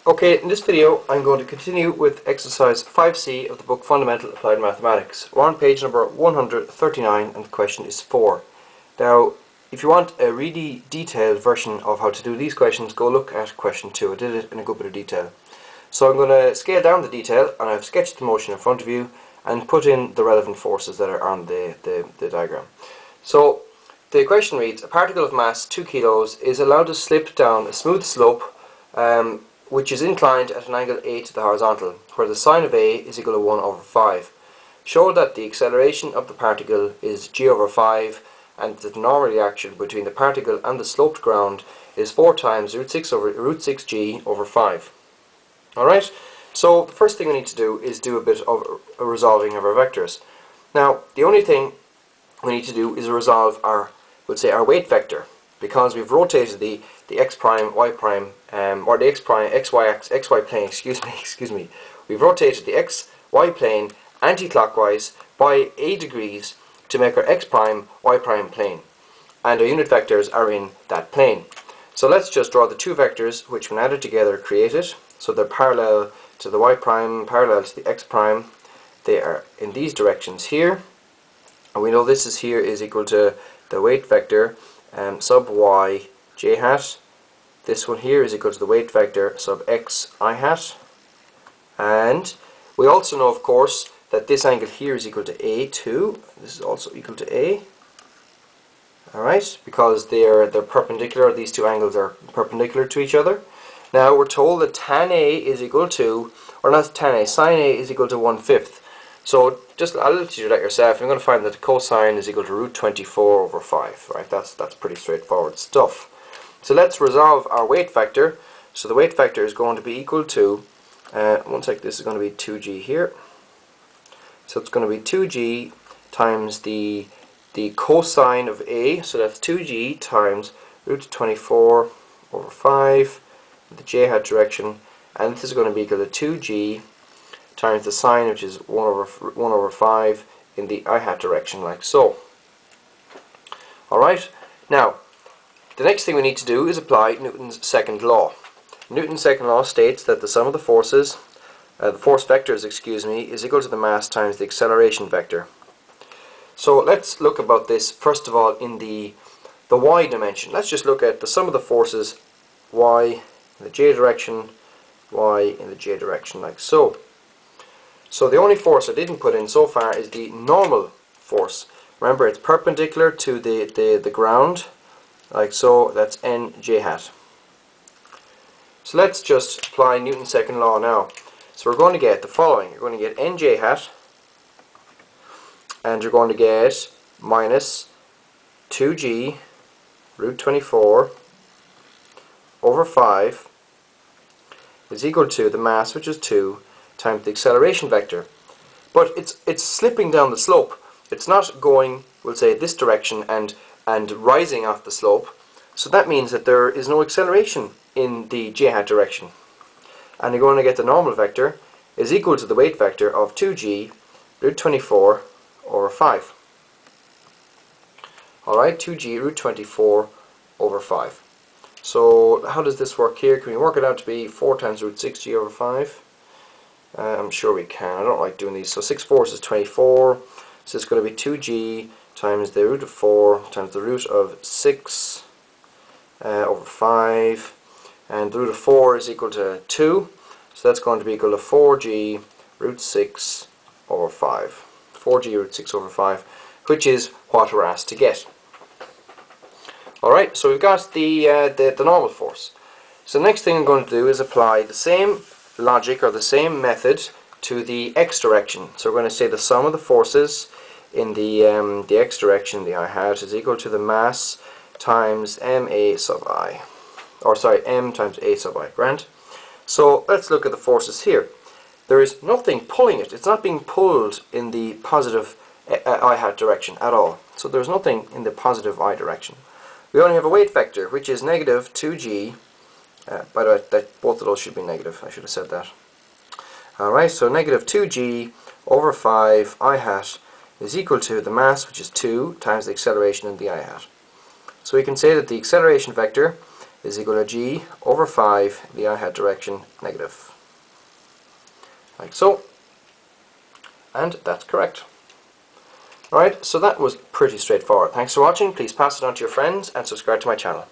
Okay, in this video I'm going to continue with exercise 5C of the book Fundamental Applied Mathematics. We're on page number 139 and the question is 4. Now, if you want a really detailed version of how to do these questions, go look at question 2. I did it in a good bit of detail. So I'm going to scale down the detail, and I've sketched the motion in front of you and put in the relevant forces that are on the diagram. So the question reads, a particle of mass 2 kilos is allowed to slip down a smooth slope which is inclined at an angle A to the horizontal, where the sine of A is equal to 1 over 5. Show that the acceleration of the particle is g over 5 and that the normal reaction between the particle and the sloped ground is 4 times root 6g over 5. Alright, so the first thing we need to do is do a bit of a resolving of our vectors. Now, the only thing we need to do is resolve our, our weight vector, because we've rotated the x prime, y prime, or the xy plane, excuse me. We've rotated the xy plane anti-clockwise by 8 degrees to make our x prime, y prime plane, and our unit vectors are in that plane. So let's just draw the two vectors which, when added together, create it. So they're parallel to the y prime, parallel to the x prime. They are in these directions here, and we know this is here is equal to the weight vector sub y j hat. This one here is equal to the weight vector sub x I hat. And we also know, of course, that this angle here is equal to A too. This is also equal to A. Alright, because they're perpendicular, these two angles are perpendicular to each other. Now we're told that tan A is equal to, or not tan A, sine A is equal to 1/5. So just, I'll let you do that yourself. You're going to find that the cosine is equal to root 24 over 5. Right? That's pretty straightforward stuff. So let's resolve our weight vector. So the weight vector is going to be equal to, this is going to be 2g here. So it's going to be 2g times the cosine of A, so that's 2g times root 24 over 5 in the j hat direction, and this is going to be equal to 2g times the sine, which is 1 over 5 in the I hat direction, like so. Alright, now the next thing we need to do is apply Newton's second law. Newton's second law states that the sum of the forces, the force vectors, is equal to the mass times the acceleration vector. So let's look about this first of all in the y dimension. Let's just look at the sum of the forces y in the j direction, y in the j direction, like so. So the only force I didn't put in so far is the normal force. Remember, it's perpendicular to the ground, like so. That's n j hat. So let's just apply Newton's second law now. So we're going to get the following. You're going to get n j hat, and you're going to get minus 2g root 24 over 5 is equal to the mass, which is 2, times the acceleration vector. But it's slipping down the slope. It's not going, we'll say, this direction and rising off the slope. So that means that there is no acceleration in the j hat direction. And you're going to get the normal vector is equal to the weight vector of 2g root 24 over 5. Alright, 2g root 24 over 5. So how does this work here? Can we work it out to be 4 times root 6g over 5? I'm sure we can. I don't like doing these. So 6 fourths is 24. So it's going to be 2g times the root of 4 times the root of 6 over 5. And the root of 4 is equal to 2. So that's going to be equal to 4g root 6 over 5. 4g root 6 over 5, which is what we're asked to get. Alright, so we've got the normal force. So the next thing I'm going to do is apply the same logic or the same method to the x direction. So we're going to say the sum of the forces in the x direction, the I hat, is equal to the mass times ma sub I. Or sorry, m times a sub I, grand. So let's look at the forces here. There is nothing pulling it. It's not being pulled in the positive I hat direction at all. So there's nothing in the positive I direction. We only have a weight vector, which is negative 2g. By the way, both of those should be negative. I should have said that. Alright, so negative 2g over 5 I hat is equal to the mass, which is 2, times the acceleration in the I hat. So we can say that the acceleration vector is equal to g over 5 the I-hat direction negative. Like so. And that's correct. Alright, so that was pretty straightforward. Thanks for watching. Please pass it on to your friends and subscribe to my channel.